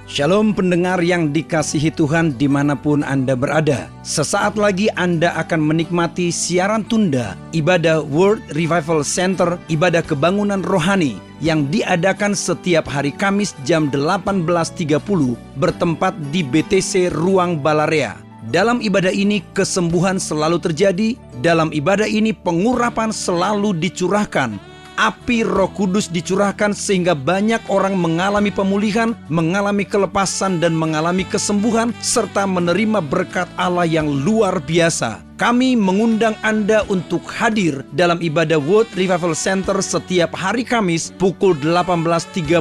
Shalom pendengar yang dikasihi Tuhan dimanapun Anda berada. Sesaat lagi Anda akan menikmati siaran tunda ibadah World Revival Center, ibadah kebangunan rohani yang diadakan setiap hari Kamis jam 18.30 bertempat di BTC Ruang Balarea. Dalam ibadah ini kesembuhan selalu terjadi, dalam ibadah ini pengurapan selalu dicurahkan. Api Roh Kudus dicurahkan sehingga banyak orang mengalami pemulihan, mengalami kelepasan dan mengalami kesembuhan serta menerima berkat Allah yang luar biasa. Kami mengundang Anda untuk hadir dalam ibadah World Revival Center setiap hari Kamis pukul 18.30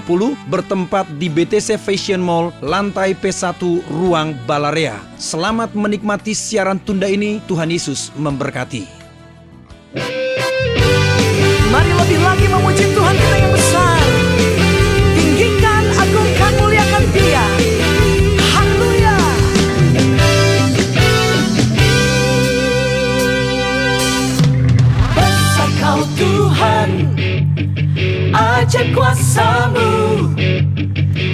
bertempat di BTC Fashion Mall, lantai P1 Ruang Balarea. Selamat menikmati siaran tunda ini. Tuhan Yesus memberkati. Mari lebih lagi memuji Tuhan kita yang besar. Tinggikan, agungkan, muliakan Dia. Haleluya. Besar Kau Tuhan, ajaib kuasa-Mu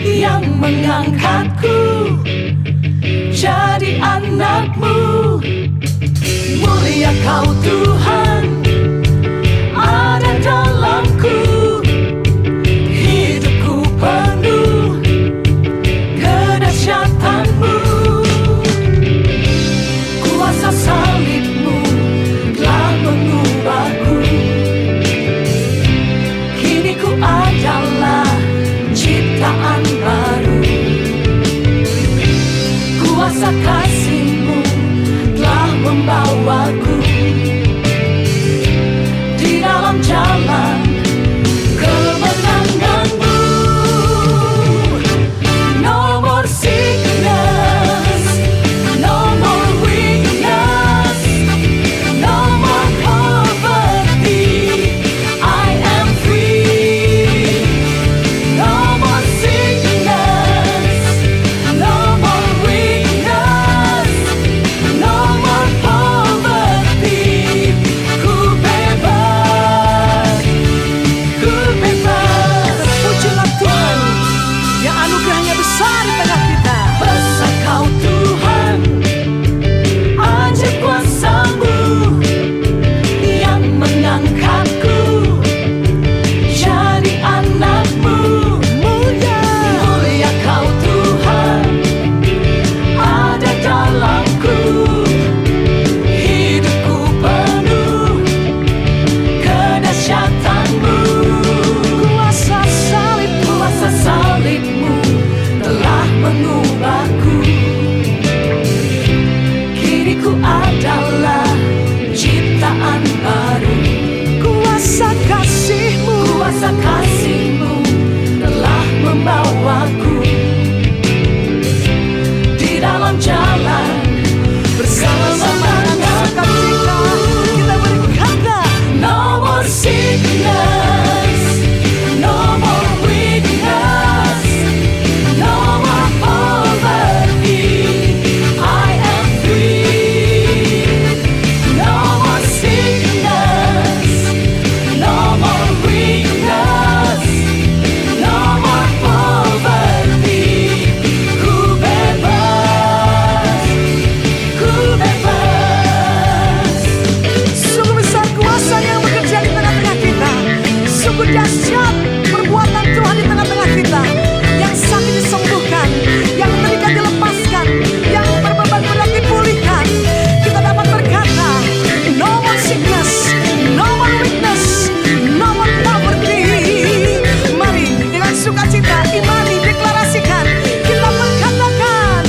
yang mengangkatku jadi anak-Mu. Mulia Kau Tuhan ada dalamku, hidupku penuh kedahsyatan-Mu. Kuasa salib-Mu telah mengubahku, kini ku adalah ciptaan baru. Kuasa kasih-Mu telah membawaku dalam jalan kemenangan-Mu. No more sickness, no more weakness, no more poverty. I am free. No more sickness, no more weakness, no more poverty. Ku bebas. Terpujilah Tuhan yang anugerahnya besar di tengah kita. Besar Kau Tuhan, ajaib kuasa-Mu yang mengangkatku jadi anak-Mu. Mulia Kau Tuhan, ada dalamku, hidupku penuh kedahsyatan-Mu. Kuasa salib-Mu telah mengubahku, kini ku adalah ciptaan baru. Kuasa kasih-Mu telah membawaku di dalam jalan bersama-sama. Kita berkata, no more sickness, no more weakness, no more poverty. I am free. No more sickness, no more weakness, no more poverty. Ku bebas, ku bebas. Sungguh besar kuasa yang bekerja di tengah-tengah kita. Sungguh dahsyat perbuatan Tuhan di tengah-tengah kita. Yang sakit disembuhkan, yang menderita dilepaskan, yang berbeban berat dipulihkan. Kita dapat berkata, no more sickness, no more weakness, no more poverty. Mari dengan sukacita, imani, deklarasikan. Kita berkatakan,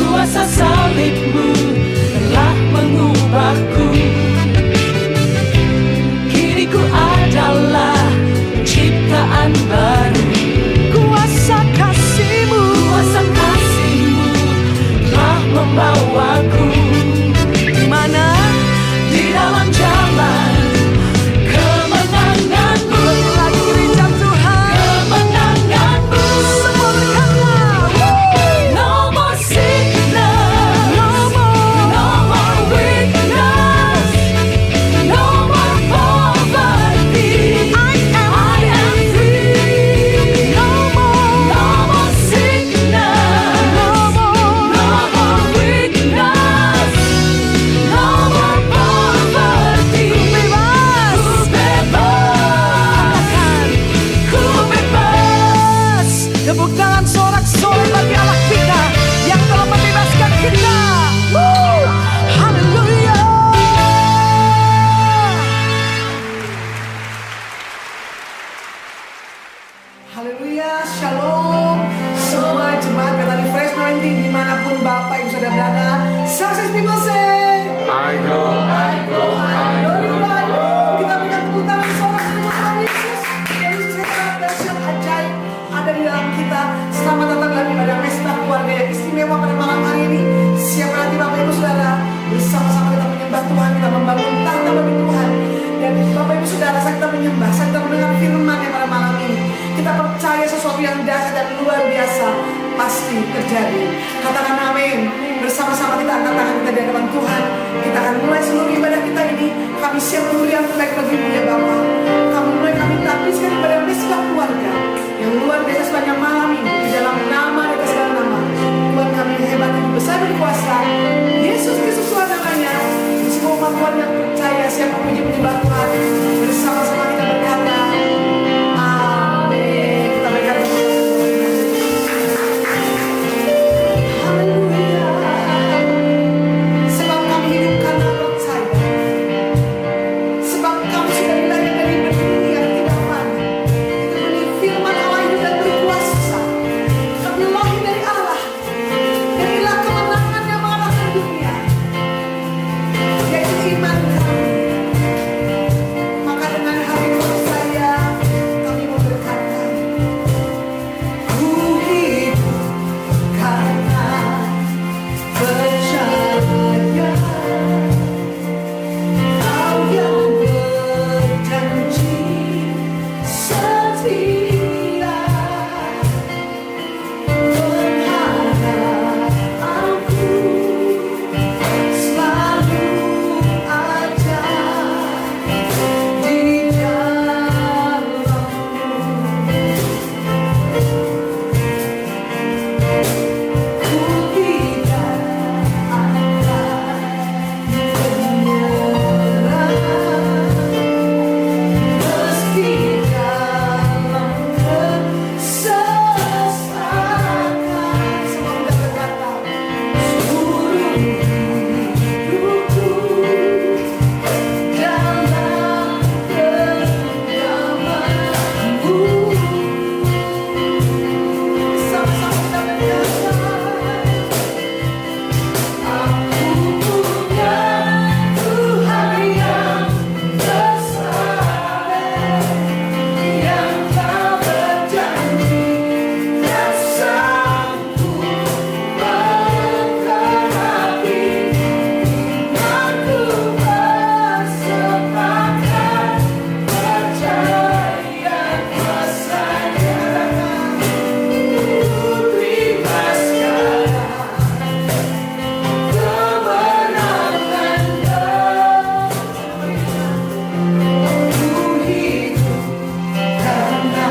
kuasa salib-Mu telah mengubahku, kini ku adalah ciptaan baru. Kuasa kasih-Mu telah membawaku di mana? Di dalam jalan kemenangan-Mu. Lagi gereja Tuhan, kemenangan-Mu. Semua berkata, no more sickness, no more weakness, no more poverty. I am free. Haleluya, shalom. Semua jemaat kata Refresh Anointing dimanapun Bapak Ibu Saudara berada. Success people say I go, I go, I go. Kita berikan tepuk tangan sorak untuk Tuhan Yesus. Yesus yang sangat dahsyat, ajaib ada di dalam kita. Selamat datang dalam ibadah pesta keluarga yang istimewa pada malam hari ini. Siapa nanti Bapak Ibu Saudara bersama-sama kita menyembah Tuhan, kita membangun tahta bagi Tuhan. Dan Bapak Ibu Saudara, saat kita menyembah, saat kita mendengar firman-Nya pada malam ini, kita percaya sesuatu yang dahsyat dan luar biasa pasti terjadi. Katakan amin. Bersama-sama kita angkat tangan kita di hadapan Tuhan. Kita akan mulai seluruh ibadah kita ini. Kami siap memberi yang terbaik bagimu ya Bapa. Kami mulai kami habiskan ibadah mesbah keluarga yang luar biasa sepanjang malam ini di dalam nama di atas segala nama. Tuhan kami hebat dan besar dan kuasa. Yesus Kristus Tuhan namanya. Semua umat Tuhan yang percaya siap memuji menyembah Tuhan. Bersama-sama kita berkata amin. Kita berkata haleluya. Sebab kami hidup karena percaya. Sebab kami sudah dilahirkan dari benih yang tidak mati. Itu benih firman Allah hidup dan berkuasa. Kami lahir dari Allah. Dan inilah kemenangan yang mengalahkan dunia, yaitu iman kami. Maka dengan hati percaya kami mau berkata, ku hidup karena percaya. Kau yang berjanji setia, pengharapanku selalu ada di dalam-Mu. Ku tidak akan menyerah, meski dalam kesesakan. Semua kita berkata, seluruh hidupku dalam genggaman-Mu. Sama-sama kita berkata, aku punya Tuhan yang besar, yang tak berjanji dan sanggup menggenapi imanku. Bersepakat percaya kuasa-Nya, terima sekarang kemenangan-Nya. Ku hidup karena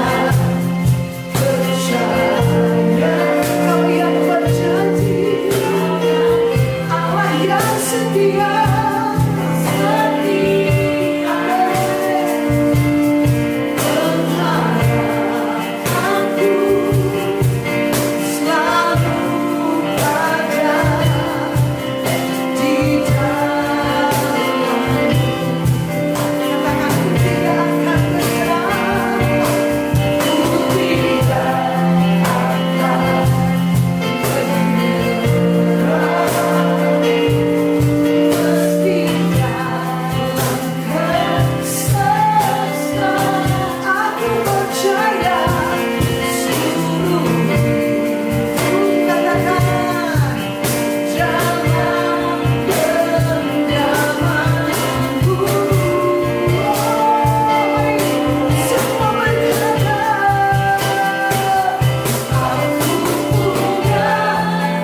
percaya. Kau yang berjanji, Allah yang setia, pengharapanku selalu ada di dalam-Mu. Katakan, ku tidak akan menyerah, ku tidak akan menyerah, meski dalam kesesakan. Aku percaya seluruh hidupku, katakan, dalam genggaman-Mu. Semua berkata, aku punya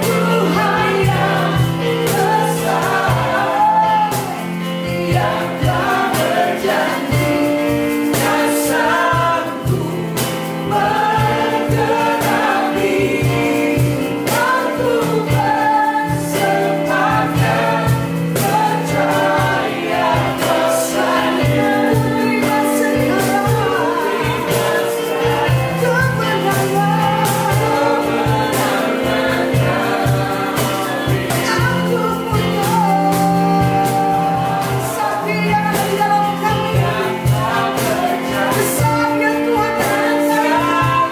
Tuhan yang besar, yang tak berjanji dan sanggup menggenapi imanku. Bersepakat percaya kuasa-Nya, terima sekarang kemenangan-Nya. Aku punya Sakti yang ada di dalam kami, besar ya Tuhan dan saya.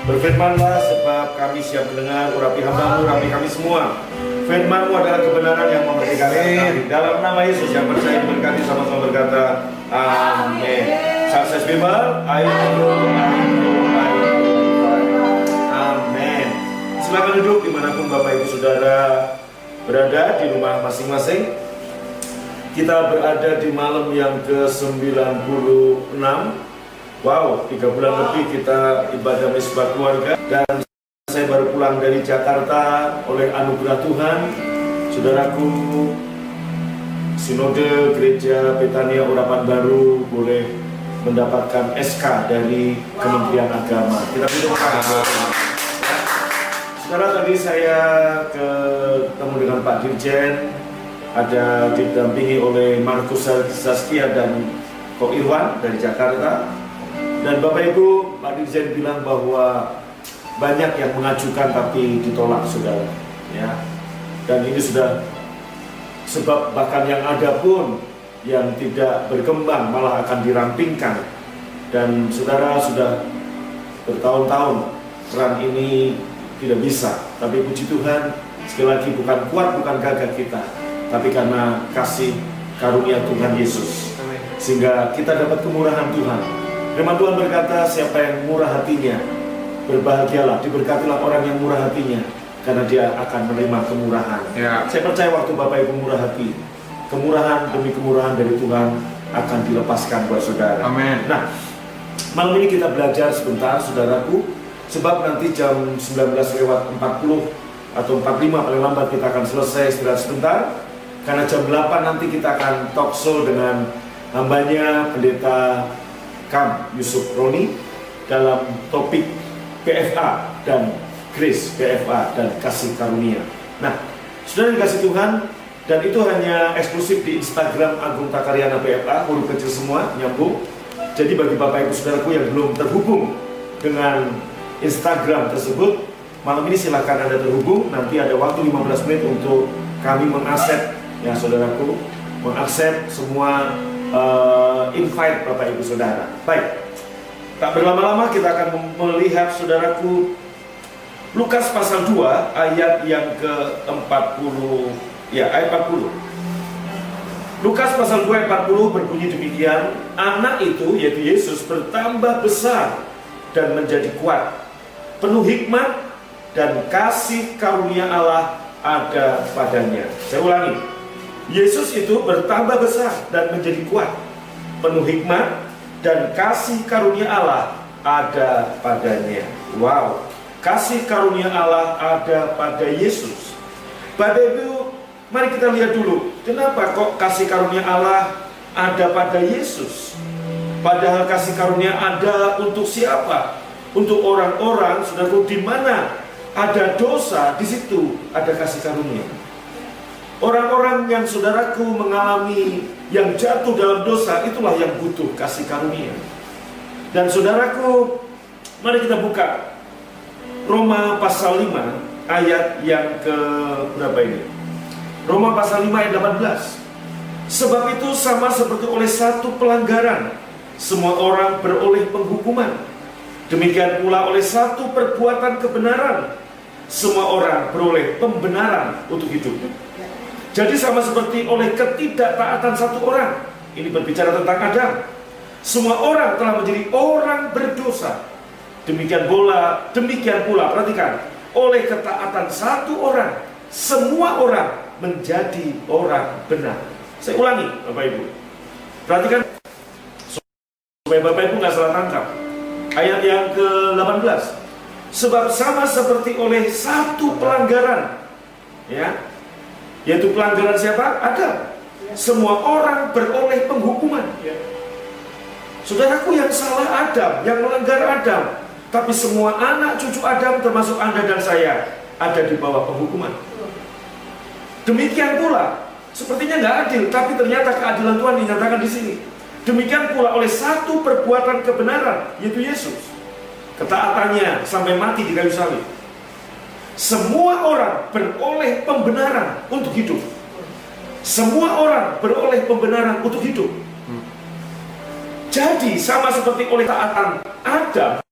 Berfirmanlah sebab kami siap mendengar, urapi hamba-Mu, urapi kami semua. Firman-Mu adalah kebenaran yang memerdekakan kami. Dalam nama Yesus yang percaya berkati sama-sama berkata, amin. Sukses Bimbel, ayo, amin. Silakan duduk dimanapun Bapak Ibu Saudara berada di rumah masing-masing. Kita berada di malam yang ke-96. Wow, 3 bulan lebih kita ibadah Misbah Keluarga. Dan saya baru pulang dari Jakarta oleh anugerah Tuhan. Saudaraku, Sinode Gereja Betania Urapan Baru boleh mendapatkan SK dari Kementerian Agama. Kita berdoa. Saudara, tadi saya ketemu dengan Pak Dirjen, ada didampingi oleh Markus Saskia dan Ko Irwan dari Jakarta. Dan Bapak Ibu, Pak Dirjen bilang bahwa banyak yang mengajukan tapi ditolak, saudara. Ya. Dan ini sudah sebab bahkan yang ada pun yang tidak berkembang malah akan dirampingkan. Dan saudara sudah bertahun-tahun peran ini tidak bisa. Tapi puji Tuhan, sekali lagi bukan kuat, bukan gagah kita, tapi karena kasih karunia Tuhan Yesus, sehingga kita dapat kemurahan Tuhan. Firman Tuhan berkata, siapa yang murah hatinya, berbahagialah, diberkatilah orang yang murah hatinya, karena dia akan menerima kemurahan. Ya. Saya percaya waktu Bapak Ibu murah hati, kemurahan demi kemurahan dari Tuhan akan dilepaskan buat saudara. Amin. Nah, malam ini kita belajar sebentar, saudaraku, sebab nanti jam 19:40 atau 45 paling lambat kita akan selesai istirahat sebentar. Karena jam 8 nanti kita akan talk show dengan hambanya Pendeta Kam Yusuf Roni dalam topik PFA dan Grace, PFA dan kasih karunia. Nah, sudah dikasih Tuhan, dan itu hanya eksklusif di Instagram Agung Takaryana PFA, huruf kecil semua, nyambung. Jadi bagi Bapak Ibu Saudaraku yang belum terhubung dengan Instagram tersebut, malam ini silakan Anda terhubung. Nanti ada waktu 15 menit untuk kami mengakses, ya saudaraku, mengakses semua invite Bapak Ibu Saudara. Baik, tak berlama-lama kita akan melihat saudaraku Lukas pasal 2 ayat yang ke-40, ya ayat 40. Lukas pasal 2 ayat 40 berbunyi demikian, anak itu yaitu Yesus bertambah besar dan menjadi kuat, penuh hikmat dan kasih karunia Allah ada padanya. Saya ulangi, Yesus itu bertambah besar dan menjadi kuat, penuh hikmat dan kasih karunia Allah ada padanya. Wow, kasih karunia Allah ada pada Yesus. Bapak Ibu, mari kita lihat dulu, kenapa kok kasih karunia Allah ada pada Yesus? Padahal kasih karunia ada untuk siapa? Untuk orang-orang, saudaraku, di mana ada dosa, di situ ada kasih karunia. Orang-orang yang saudaraku mengalami yang jatuh dalam dosa, itulah yang butuh kasih karunia. Dan saudaraku, mari kita buka Roma pasal 5 ayat yang ke berapa ini? Roma pasal 5 ayat 18. Sebab itu sama seperti oleh satu pelanggaran semua orang beroleh penghukuman, demikian pula oleh satu perbuatan kebenaran semua orang beroleh pembenaran untuk hidup. Jadi sama seperti oleh ketidaktaatan satu orang, ini berbicara tentang Adam, semua orang telah menjadi orang berdosa. Demikian pula, perhatikan, oleh ketaatan satu orang, semua orang menjadi orang benar. Saya ulangi, Bapak Ibu, perhatikan supaya Bapak Ibu nggak salah tangkap. Ayat yang ke-18. Sebab sama seperti oleh satu pelanggaran, ya, Yaitu pelanggaran siapa? Adam. Semua orang beroleh penghukuman. Saudaraku, yang salah Adam, yang melanggar Adam. Tapi semua anak cucu Adam termasuk Anda dan saya ada di bawah penghukuman. Demikian pula, sepertinya nggak adil, tapi ternyata keadilan Tuhan dinyatakan di sini. Demikian pula oleh satu perbuatan kebenaran, yaitu Yesus. Ketaatannya sampai mati di kayu salib. Semua orang beroleh pembenaran untuk hidup. Semua orang beroleh pembenaran untuk hidup. Jadi sama seperti oleh taatan Adam,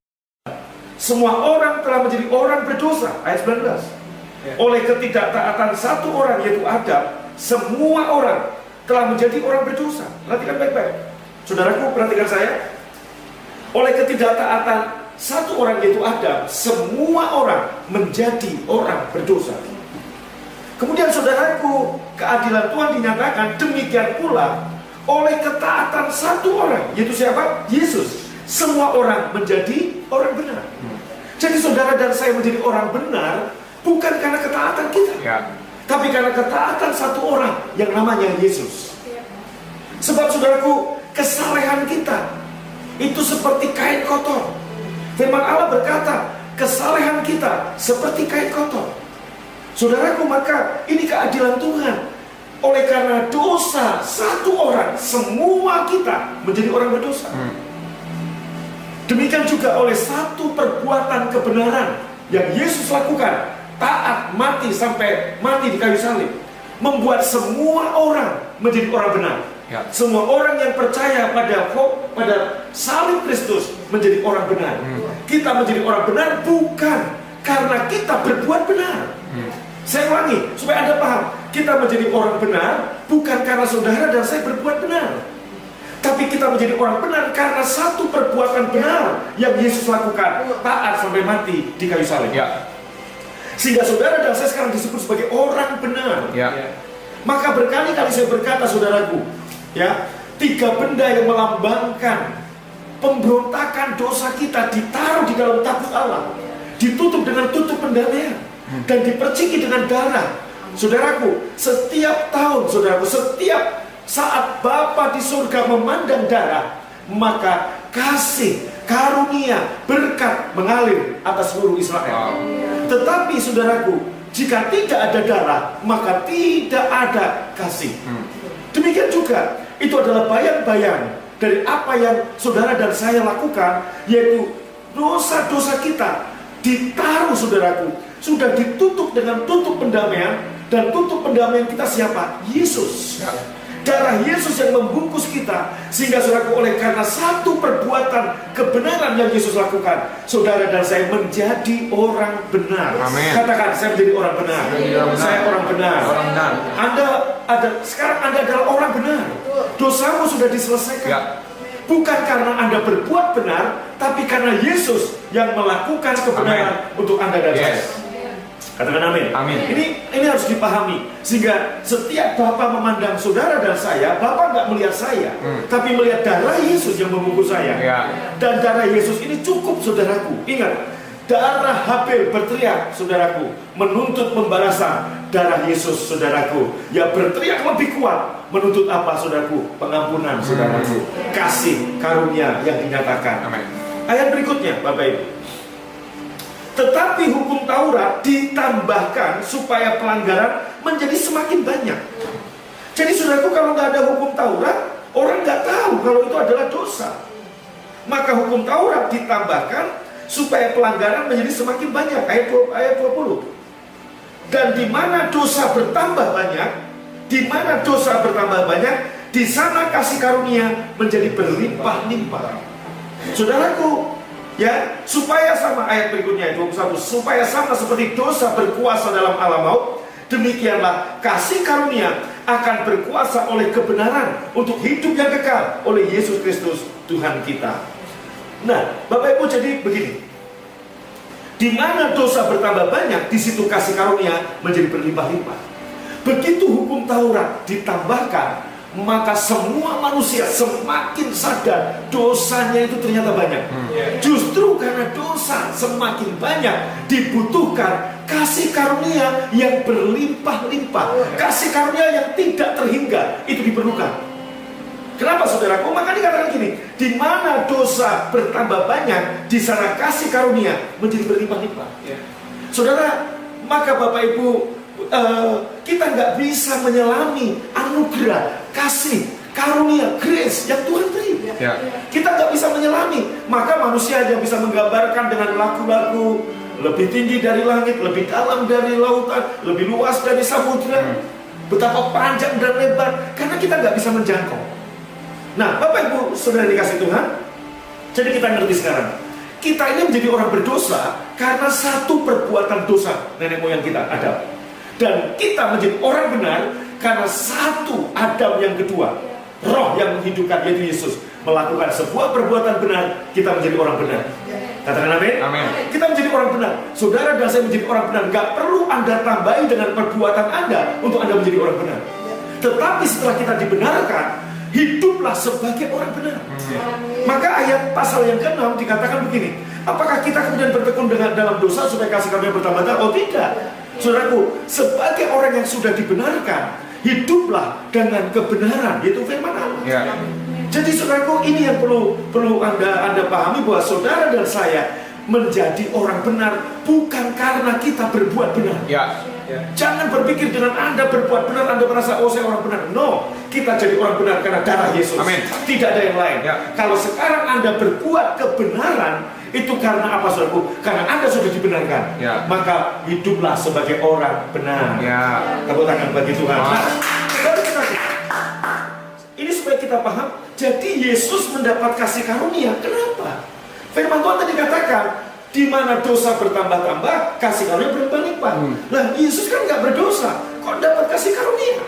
semua orang telah menjadi orang berdosa. Ayat 19. Oleh ketidaktaatan satu orang, yaitu Adam, semua orang telah menjadi orang berdosa. Perhatikan baik-baik. Saudaraku, perhatikan saya. Oleh ketidaktaatan satu orang, yaitu Adam, semua orang menjadi orang berdosa. Kemudian saudaraku, keadilan Tuhan dinyatakan demikian pula oleh ketaatan satu orang, yaitu siapa? Yesus. Semua orang menjadi orang benar. Jadi saudara dan saya menjadi orang benar bukan karena ketaatan kita, tapi karena ketaatan satu orang yang namanya Yesus. Sebab saudaraku, kesalehan kita itu seperti kain kotor. Firman Allah berkata, kesalehan kita seperti kain kotor. Saudaraku, maka ini keadilan Tuhan. Oleh karena dosa satu orang, semua kita menjadi orang berdosa. Demikian juga oleh satu perbuatan kebenaran yang Yesus lakukan, taat mati sampai mati di kayu salib, membuat semua orang menjadi orang benar. Semua orang yang percaya pada salib Kristus menjadi orang benar. Kita menjadi orang benar bukan karena kita berbuat benar. Saya ulangi supaya Anda paham. Kita menjadi orang benar bukan karena saudara dan saya berbuat benar, tapi kita menjadi orang benar karena satu perbuatan benar yang Yesus lakukan, taat sampai mati di kayu salib. Sehingga saudara dan saya sekarang disebut sebagai orang benar. Maka berkali-kali saya berkata, saudaraku, tiga benda yang melambangkan pemberontakan dosa kita ditaruh di dalam tabut Allah, ditutup dengan tutup pendamaian, dan diperciki dengan darah. Saudaraku, setiap tahun, saudaraku, setiap saat Bapa di surga memandang darah, maka kasih, karunia, berkat mengalir atas seluruh Israel. Tetapi saudaraku, jika tidak ada darah, maka tidak ada kasih. Demikian juga, itu adalah bayang-bayang dari apa yang saudara dan saya lakukan, yaitu dosa-dosa kita ditaruh, saudaraku, sudah ditutup dengan tutup pendamaian. Dan tutup pendamaian kita siapa? Yesus. Darah Yesus yang membungkus kita. Sehingga saudaraku, oleh karena satu perbuatan kebenaran yang Yesus lakukan, saudara dan saya menjadi orang benar. Amin. Katakan, saya menjadi orang benar. Saya orang benar. Sekarang Anda adalah orang benar. Dosamu sudah diselesaikan. Bukan karena Anda berbuat benar, tapi karena Yesus yang melakukan kebenaran untuk Anda dan saya. Katakan amin. Ini harus dipahami. Sehingga setiap Bapak memandang saudara dan saya, Bapak nggak melihat saya, tapi melihat darah Yesus yang membungkus saya. Dan darah Yesus ini cukup, saudaraku. Ingat, darah Habel berteriak, saudaraku, menuntut pembalasan. Darah Yesus, saudaraku, ya berteriak lebih kuat, menuntut apa, saudaraku? Pengampunan, saudaraku. Kasih karunia yang dinyatakan. Ayat berikutnya, Bapak Ibu. Tetapi hukum Taurat ditambahkan supaya pelanggaran menjadi semakin banyak. Jadi saudaraku, kalau nggak ada hukum Taurat, orang nggak tahu kalau itu adalah dosa. Maka hukum Taurat ditambahkan supaya pelanggaran menjadi semakin banyak. Ayat 20. Dan di mana dosa bertambah banyak, di sana kasih karunia menjadi berlimpah-limpah. Saudaraku, supaya sama, ayat berikutnya 21, supaya sama seperti dosa berkuasa dalam alam maut, demikianlah kasih karunia akan berkuasa oleh kebenaran untuk hidup yang kekal oleh Yesus Kristus Tuhan kita. Nah, Bapak Ibu, jadi begini. Di mana dosa bertambah banyak, di situ kasih karunia menjadi berlimpah-limpah. Begitu hukum Taurat ditambahkan, maka semua manusia semakin sadar dosanya itu ternyata banyak. Justru karena dosa semakin banyak, dibutuhkan kasih karunia yang berlimpah-limpah, kasih karunia yang tidak terhingga, itu diperlukan. Kenapa saudaraku? Maka dikatakan gini, di mana dosa bertambah banyak, di sana kasih karunia menjadi berlimpah-limpah. Saudara, maka Bapak Ibu, kita nggak bisa menyelami anugerah, kasih, karunia, grace yang Tuhan beri. Kita nggak bisa menyelami. Maka manusia hanya bisa menggambarkan dengan lagu-lagu lebih tinggi dari langit, lebih dalam dari lautan, lebih luas dari samudra, betapa panjang dan lebar, karena kita nggak bisa menjangkau. Nah, Bapak Ibu, saudara dikasih Tuhan, jadi kita ngerti sekarang, kita ini menjadi orang berdosa karena satu perbuatan dosa nenek moyang kita, Adam. Dan kita menjadi orang benar karena satu Adam yang kedua, Roh yang menghidupkan, yaitu Yesus, melakukan sebuah perbuatan benar, kita menjadi orang benar. Katakan amin. Kita menjadi orang benar. Saudara dan saya menjadi orang benar. Gak perlu Anda tambahi dengan perbuatan Anda untuk Anda menjadi orang benar. Tetapi setelah kita dibenarkan, hiduplah sebagai orang benar. Maka ayat pasal yang ke-6 dikatakan begini, apakah kita kemudian bertekun dengan dalam dosa supaya kasih karunia bertambah-tambah? Oh tidak. Saudaraku, sebagai orang yang sudah dibenarkan, hiduplah dengan kebenaran, yaitu firman Allah. Jadi saudaraku, ini yang perlu anda pahami, bahwa saudara dan saya menjadi orang benar bukan karena kita berbuat benar. Jangan berpikir dengan Anda berbuat benar, Anda merasa, oh saya orang benar. No, kita jadi orang benar karena darah Yesus. Tidak ada yang lain. Kalau sekarang Anda berbuat kebenaran, itu karena apa saudaraku? Karena Anda sudah dibenarkan. Maka hiduplah sebagai orang benar. Tepuk tangan bagi Tuhan. Ini supaya kita paham. Jadi Yesus mendapat kasih karunia. Kenapa? Firman Tuhan tadi katakan, di mana dosa bertambah-tambah, kasih karunia berlimpah-limpah. Nah, Yesus kan nggak berdosa, kok dapat kasih karunia?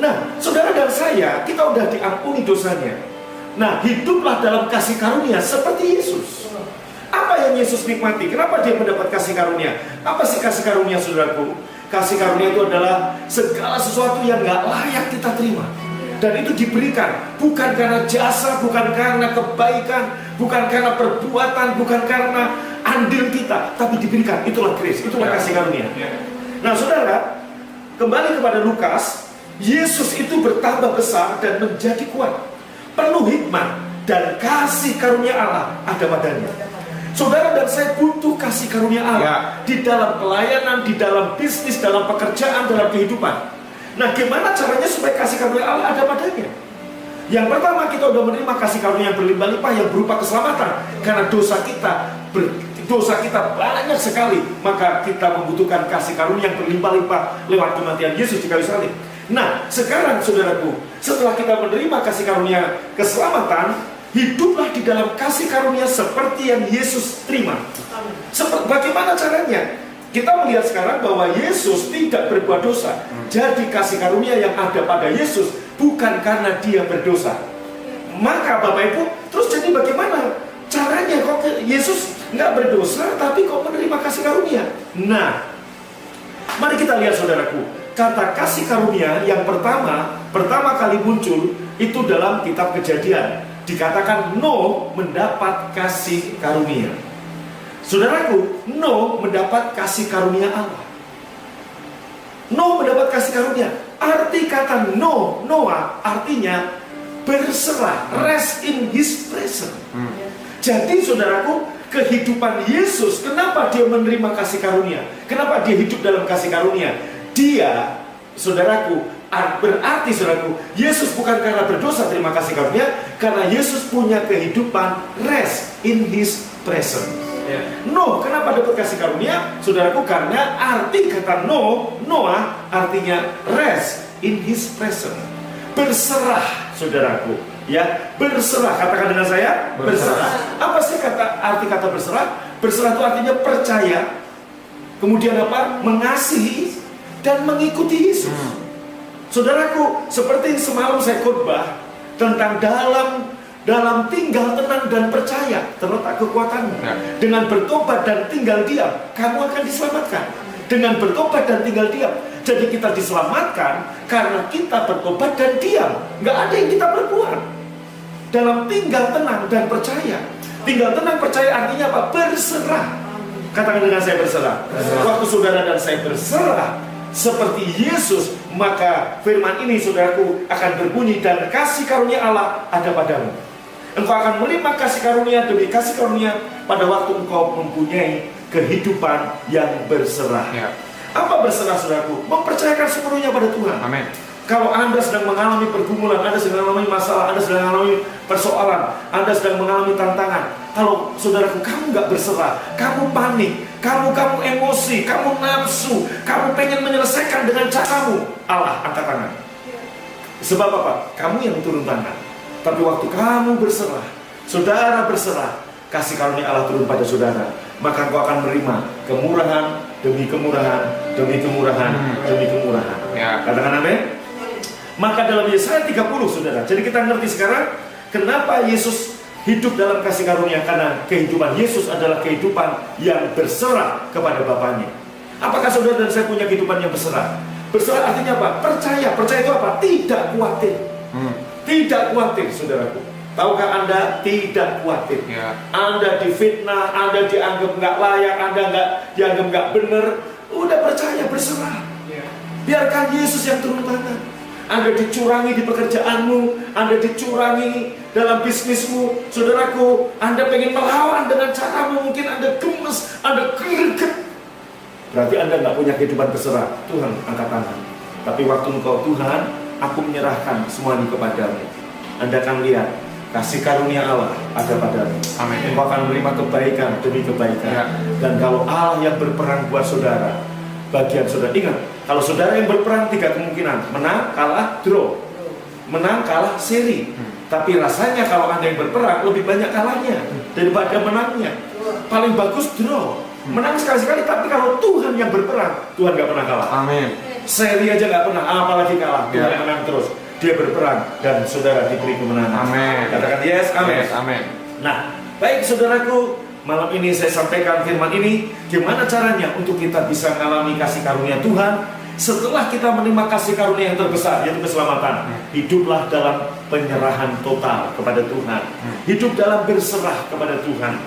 Nah, saudara dan saya, kita udah diampuni dosanya. Nah, hiduplah dalam kasih karunia seperti Yesus. Apa yang Yesus nikmati? Kenapa dia mendapat kasih karunia? Apa sih kasih karunia, saudaraku? Kasih karunia itu adalah segala sesuatu yang nggak layak kita terima. Dan itu diberikan bukan karena jasa, bukan karena kebaikan, bukan karena perbuatan, bukan karena andil kita, tapi diberikan. Itulah grace, itulah kasih karunia. Nah saudara, kembali kepada Lukas, Yesus itu bertambah besar dan menjadi kuat, penuh hikmat, dan kasih karunia Allah ada padanya. Saudara dan saya butuh kasih karunia Allah di dalam pelayanan, di dalam bisnis, dalam pekerjaan, dalam kehidupan. Nah, gimana caranya supaya kasih karunia Allah ada padanya? Yang pertama, kita sudah menerima kasih karunia yang berlimpah-limpah yang berupa keselamatan. Karena dosa kita banyak sekali, maka kita membutuhkan kasih karunia yang berlimpah-limpah lewat kematian Yesus di kayu salib. Nah, sekarang saudaraku, setelah kita menerima kasih karunia keselamatan, hiduplah di dalam kasih karunia seperti yang Yesus terima. Bagaimana caranya? Kita melihat sekarang bahwa Yesus tidak berbuat dosa. Jadi kasih karunia yang ada pada Yesus bukan karena dia berdosa. Maka Bapak Ibu, terus jadi bagaimana caranya kok Yesus nggak berdosa tapi kok menerima kasih karunia? Nah, mari kita lihat saudaraku. Kata kasih karunia yang pertama kali muncul itu dalam kitab Kejadian. Dikatakan Nuh mendapat kasih karunia. Saudaraku, Nuh mendapat kasih karunia Allah. Nuh mendapat kasih karunia. Arti kata Noah artinya berserah, rest in his presence. Jadi saudaraku, kehidupan Yesus, kenapa dia menerima kasih karunia? Kenapa dia hidup dalam kasih karunia? Dia, saudaraku, berarti saudaraku, Yesus bukan karena berdosa terima kasih karunia, karena Yesus punya kehidupan rest in his presence. Nuh, kenapa dapat kasih karunia? Saudaraku, karena arti kata Noah artinya rest in his presence. Berserah, saudaraku. Ya, berserah. Katakan dengan saya, berserah. Apa sih arti kata berserah? Berserah itu artinya percaya. Kemudian apa? Mengasihi dan mengikuti Yesus. Saudaraku, seperti semalam saya khotbah tentang dalam tinggal tenang dan percaya terletak kekuatanmu. Dengan bertobat dan tinggal diam, kamu akan diselamatkan. Dengan bertobat dan tinggal diam. Jadi kita diselamatkan karena kita bertobat dan diam. Nggak ada yang kita perbuat. Dalam tinggal tenang dan percaya. Tinggal tenang percaya artinya apa? Berserah. Katakan dengan saya berserah. Waktu saudara dan saya berserah seperti Yesus, maka firman ini saudaraku akan berbunyi, dan kasih karunia Allah ada padamu. Engkau akan menerima kasih karunia demi kasih karunia pada waktu engkau mempunyai kehidupan yang berserah. Apa berserah, saudaraku? Mempercayakan sepenuhnya pada Tuhan. Amin. Kalau Anda sedang mengalami pergumulan, Anda sedang mengalami masalah, Anda sedang mengalami persoalan, Anda sedang mengalami tantangan, kalau saudaraku kamu nggak berserah, kamu panik, kamu emosi, kamu nafsu, kamu pengen menyelesaikan dengan caramu, Allah angkat tangan. Sebab apa? Kamu yang turun tangan. Tapi waktu kamu berserah, saudara berserah, kasih karunia Allah turun pada saudara, maka engkau akan menerima kemurahan demi kemurahan demi kemurahan demi kemurahan. Katakan amin. Maka dalam Yesaya 30, saudara, jadi kita ngerti sekarang kenapa Yesus hidup dalam kasih karunia, karena kehidupan Yesus adalah kehidupan yang berserah kepada Bapaknya. Apakah saudara dan saya punya kehidupan yang berserah? Berserah artinya apa? Percaya. Percaya itu apa? Tidak khawatir. Tidak khawatir, saudaraku. Tahukah Anda tidak khawatir? Anda difitnah, Anda dianggap nggak layak, Anda nggak dianggap nggak benar, udah percaya, berserah. Biarkan Yesus yang turun tangan. Anda dicurangi di pekerjaanmu, Anda dicurangi dalam bisnismu, saudaraku, Anda pengen melawan dengan caramu, mungkin Anda gemes, Anda greget. Berarti Anda nggak punya kehidupan berserah. Tuhan angkat tangan. Tapi waktu engkau, Tuhan, aku menyerahkan semuanya kepadamu, Anda akan lihat kasih karunia Allah ada padamu. Amin. Engkau akan menerima kebaikan demi kebaikan. Dan kalau Allah yang berperang buat saudara, bagian saudara, ingat, kalau saudara yang berperang 3 kemungkinan, menang, kalah, draw, menang, kalah, seri. Tapi rasanya kalau Anda yang berperang lebih banyak kalahnya daripada menangnya. Paling bagus draw, menang sekali-sekali. Tapi kalau Tuhan yang berperang, Tuhan gak pernah kalah. Amin. Seri aja gak pernah, apalagi kalah. Tuhan yang menang terus. Dia berperang dan saudara diberi kemenangan. Amin. Katakan yes, amin. Yes, amin. Nah, baik saudaraku, malam ini saya sampaikan firman ini, gimana caranya untuk kita bisa mengalami kasih karunia Tuhan setelah kita menerima kasih karunia yang terbesar, yaitu keselamatan. Hiduplah dalam penyerahan total kepada Tuhan. Hidup dalam berserah kepada Tuhan.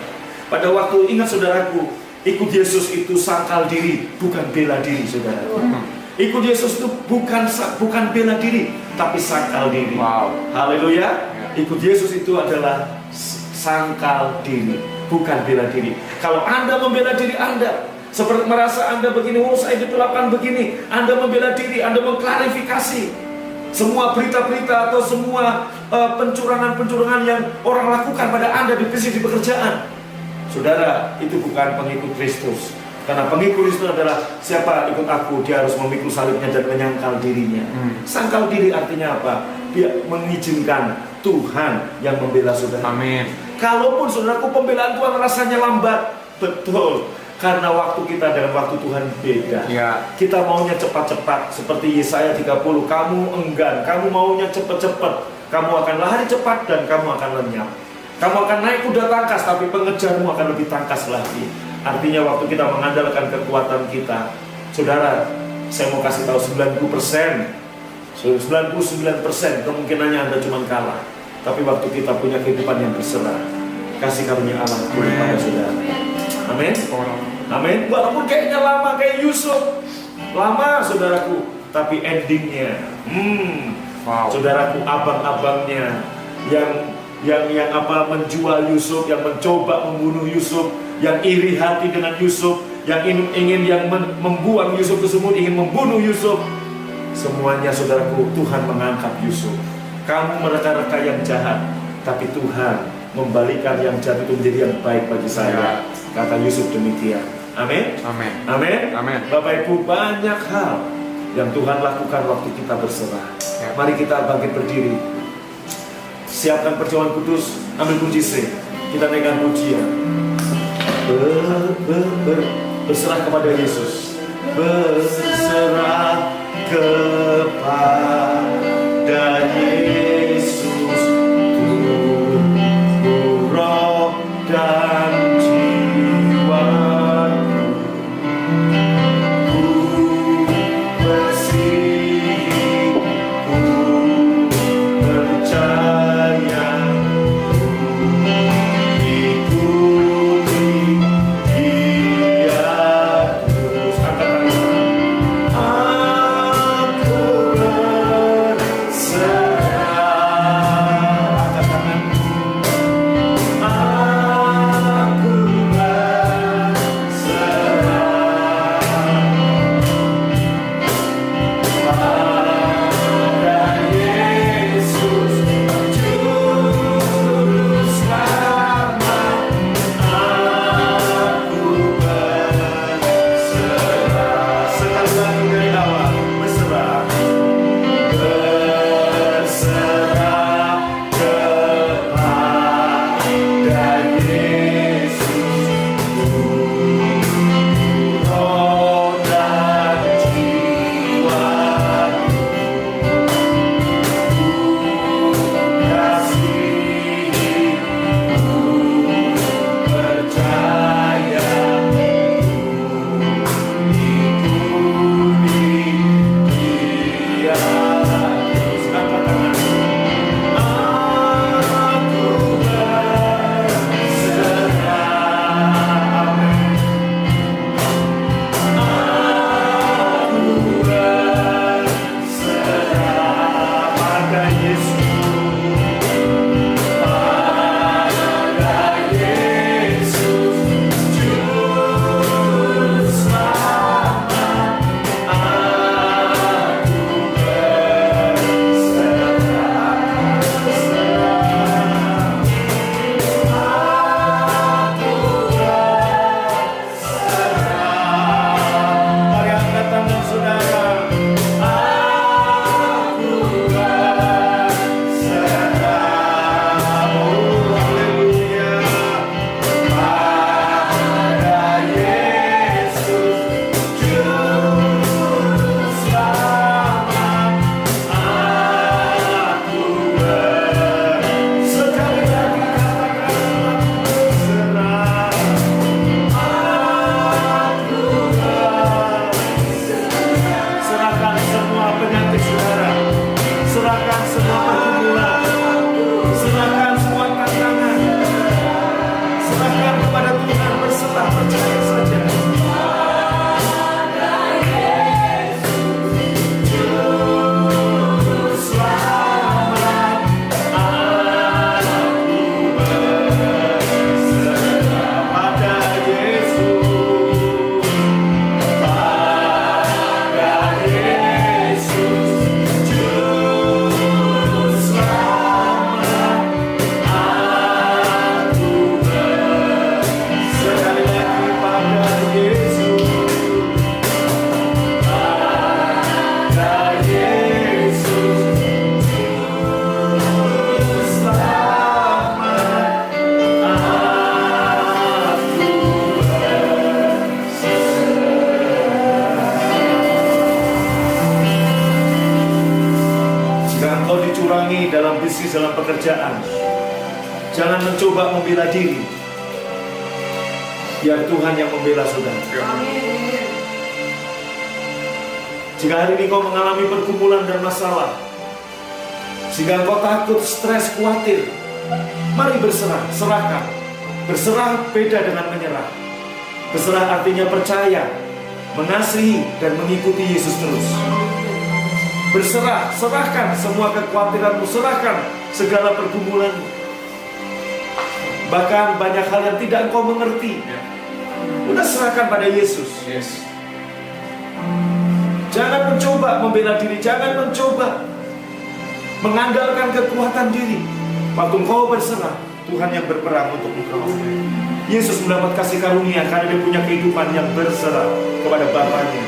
Pada waktu, ingat saudaraku, ikut Yesus itu sangkal diri, bukan bela diri, saudara. Ikut Yesus itu bukan bela diri, tapi sangkal diri. Haleluya. Ikut Yesus itu adalah sangkal diri, bukan bela diri. Kalau Anda membela diri Anda, seperti merasa Anda begini, oh saya diperlakukan begini, Anda membela diri, Anda mengklarifikasi semua berita-berita atau semua pencurangan-pencurangan yang orang lakukan pada Anda di pekerjaan. Saudara, itu bukan pengikut Kristus. Karena pengikut Kristus adalah siapa ikut aku, dia harus memikul salibnya dan menyangkal dirinya. Sangkal diri artinya apa? Dia mengizinkan Tuhan yang membela saudara. Amin. Kalaupun saudaraku pembelaan Tuhan rasanya lambat, betul. Karena waktu kita dengan waktu Tuhan beda. Kita maunya cepat-cepat. Seperti Yesaya 30, kamu enggan, kamu maunya cepat-cepat. Kamu akan lari cepat dan kamu akan lenyap. Kamu akan naik kuda tangkas, tapi pengejarmu akan lebih tangkas lagi. Artinya waktu kita mengandalkan kekuatan kita, saudara, saya mau kasih tahu 90%, 99% kemungkinannya Anda cuma kalah. Tapi waktu kita punya kehidupan yang berserah, kasih karunia Allah turun pada saudara. Amin. Amin. Walaupun kayaknya lama kayak Yusuf, lama saudaraku, tapi endingnya, saudaraku, abang-abangnya yang menjual Yusuf, yang mencoba membunuh Yusuf, yang iri hati dengan Yusuf, yang ingin membuang Yusuf ke sumur, ingin membunuh Yusuf, semuanya saudaraku, Tuhan mengangkat Yusuf. Kamu mereka-reka yang jahat, tapi Tuhan membalikan yang jahat itu menjadi yang baik bagi saya. Kata Yusuf demikian. Amin. Amin. Amin. Amin. Bapak Ibu, banyak hal yang Tuhan lakukan waktu kita berserah. Mari kita bangkit berdiri. Siapkan perjamuan kudus, ambil kunci C. Kita naikkan pujian. Berserah kepada Yesus. Berserah kepada Yesus. Tubuh, roh, dan jiwaku. Ku ulangi dalam bisnis, dalam pekerjaan. Jangan mencoba membela diri. Biar Tuhan yang membela saudara. Jika hari ini kau mengalami pergumulan dan masalah, sehingga kau takut, stres, khawatir, mari berserah, serahkan. Berserah beda dengan menyerah. Berserah artinya percaya, mengasihi, dan mengikuti Yesus terus. Berserah, serahkan semua kekhawatiranmu, serahkan segala pergumulanmu. Bahkan banyak hal yang tidak engkau mengerti, udah serahkan pada Yesus. Jangan mencoba membela diri, jangan mencoba mengandalkan kekuatan diri. Waktu engkau berserah, Tuhan yang berperang untuk engkau. Yesus mendapat kasih karunia karena dia punya kehidupan yang berserah kepada Bapaknya.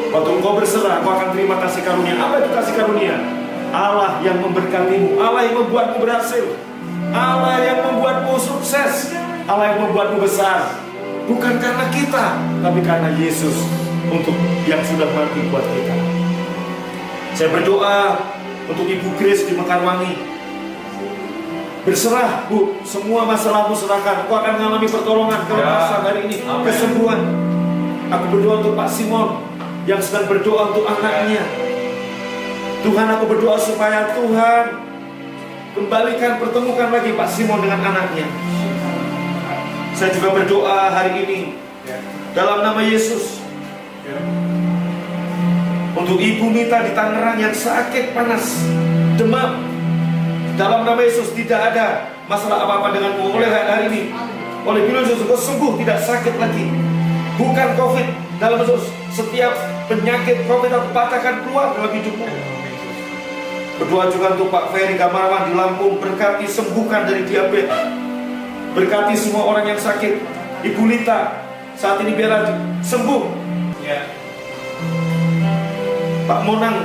Waktu engkau berserah, engkau akan terima kasih karunia. Apa itu kasih karunia? Allah yang memberkatimu, Allah yang membuatmu berhasil, Allah yang membuatmu sukses, Allah yang membuatmu besar. Bukan karena kita, tapi karena Yesus untuk yang sudah mati buat kita. Saya berdoa untuk Ibu Grace di Mekarwangi. Berserah, Bu, semua masalahmu serahkan. Kau akan mengalami pertolongan, kelepasan hari ini, kesembuhan. Aku berdoa untuk Pak Simon yang sedang berdoa untuk anaknya. Tuhan, aku berdoa supaya Tuhan kembalikan, pertemukan lagi Pak Simon dengan anaknya. Saya juga berdoa hari ini dalam nama Yesus untuk Ibu Mita di Tangerang yang sakit, panas, demam. Dalam nama Yesus tidak ada masalah apa-apa denganmu. Oleh hari ini, oleh bila Yesus kau sembuh, tidak sakit lagi. Bukan COVID. Dalam Yesus, setiap penyakit COVID aku patahkan keluar dalam hidupmu. Berdoa juga untuk Pak Ferry Gamarwan di Lampung. Berkati, sembuhkan dari diabetes. Berkati semua orang yang sakit. Ibu Lita saat ini biarlah sembuh. Pak Monang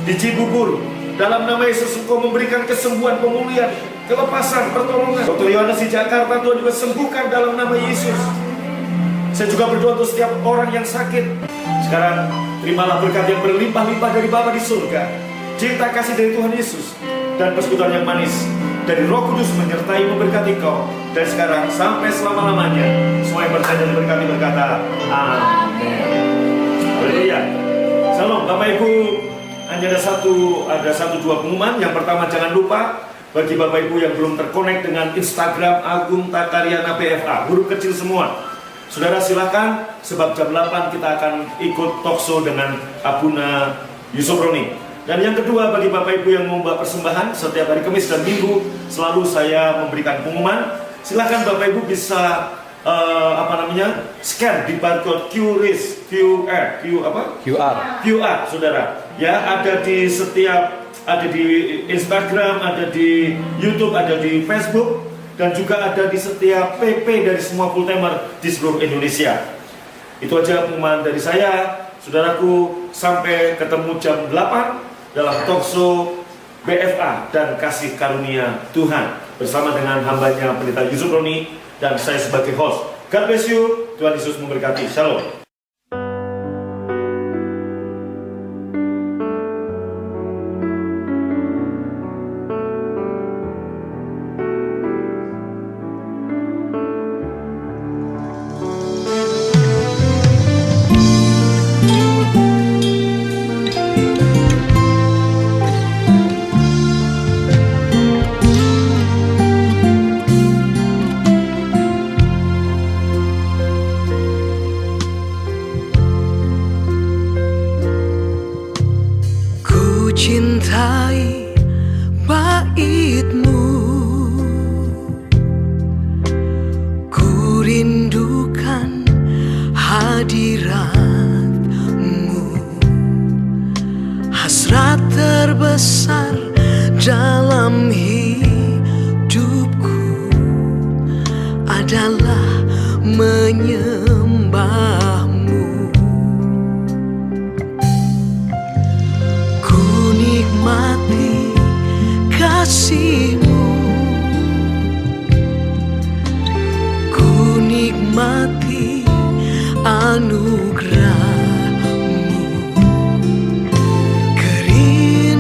di Cibubur, dalam nama Yesus engkau memberikan kesembuhan, pemulihan, kelepasan, pertolongan. Dr. Yohanes di Jakarta, Tuhan juga sembuhkan dalam nama Yesus. Saya juga berdoa untuk setiap orang yang sakit. Sekarang terimalah berkat yang berlimpah-limpah dari Bapa di surga, cinta kasih dari Tuhan Yesus, dan persekutuan yang manis dari Roh Kudus menyertai memberkati kau dari sekarang sampai selama-lamanya. Semua yang percaya dan berkati berkata amin. Haleluya. Salam Bapak Ibu. Hanya ada satu dua pengumuman. Yang pertama, jangan lupa bagi Bapak Ibu yang belum terkonek dengan Instagram Agung Takaryana PFA, huruf kecil semua. Saudara silakan, sebab jam 8 kita akan ikut talkshow dengan Abuna Yusuf Roni. Dan yang kedua, bagi Bapak Ibu yang membawa persembahan setiap hari Kamis dan Minggu, selalu saya memberikan pengumuman. Silakan Bapak Ibu bisa scan di barcode QR, saudara. Ya, ada di Instagram, ada di YouTube, ada di Facebook, dan juga ada di setiap PP dari semua full-timer di seluruh Indonesia. Itu aja pengumuman dari saya. Saudaraku, sampai ketemu jam 8 dalam talkshow BFA dan Kasih Karunia Tuhan bersama dengan hambanya Pendeta Yusuf Roni dan saya sebagai host. God bless you. Tuhan Yesus memberkati. Shalom. Cintai bait-Mu, ku rindukan hadirat-Mu. Hasrat terbesar dalam hidupku adalah menyembah-Mu. Nikmati kasih-Mu, ku nikmati anugerah-Mu. Kerinduan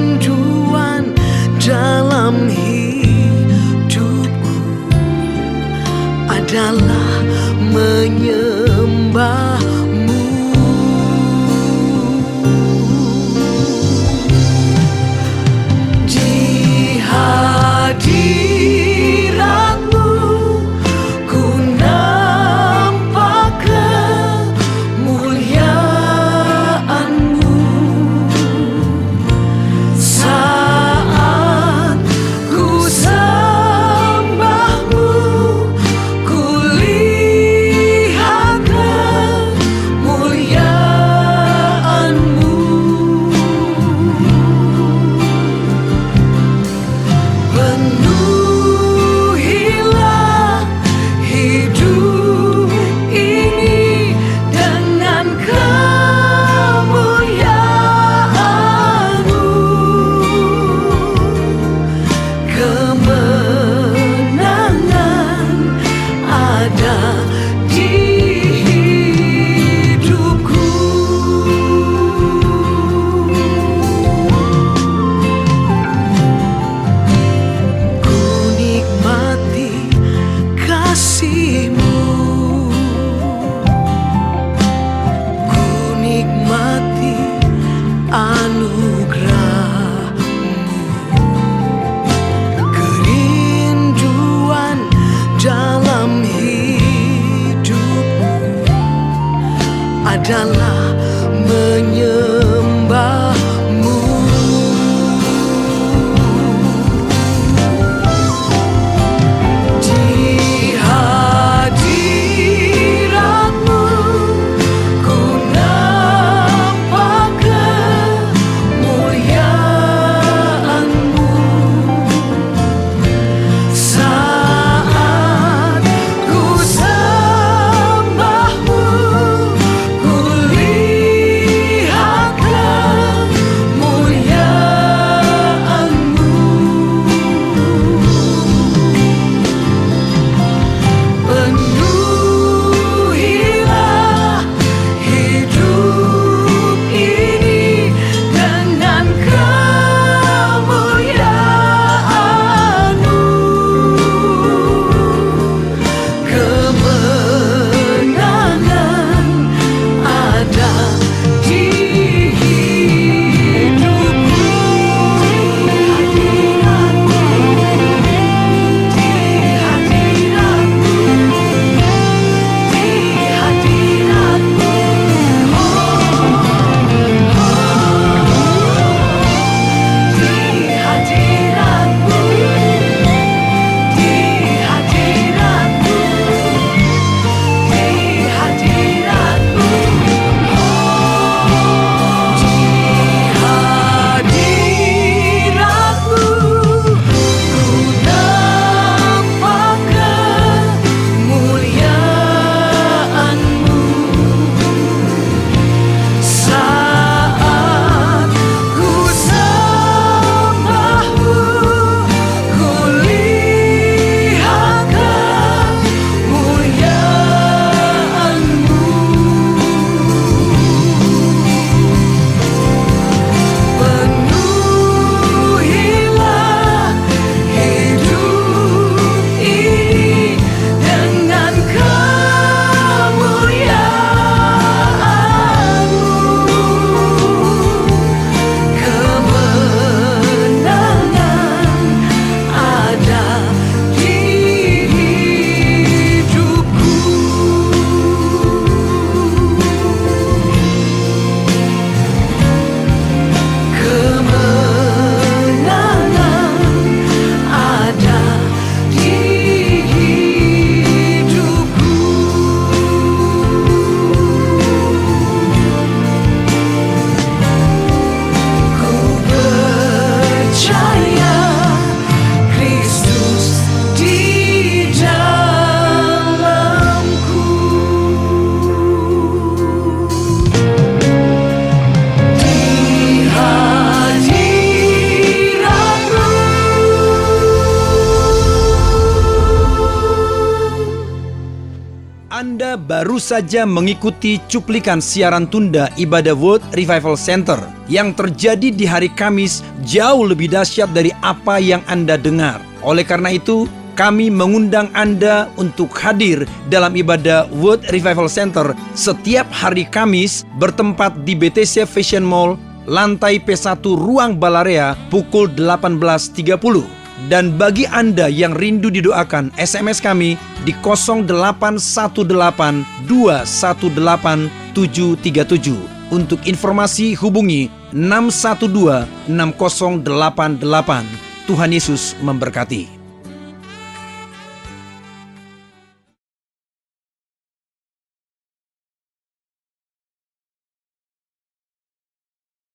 baru saja mengikuti cuplikan siaran tunda ibadah World Revival Center yang terjadi di hari Kamis jauh lebih dahsyat dari apa yang Anda dengar. Oleh karena itu, kami mengundang Anda untuk hadir dalam ibadah World Revival Center setiap hari Kamis bertempat di BTC Fashion Mall, lantai P1 Ruang Balarea pukul 18.30. Dan bagi Anda yang rindu didoakan, SMS kami di 0818218737. Untuk informasi hubungi 6126088. Tuhan Yesus memberkati.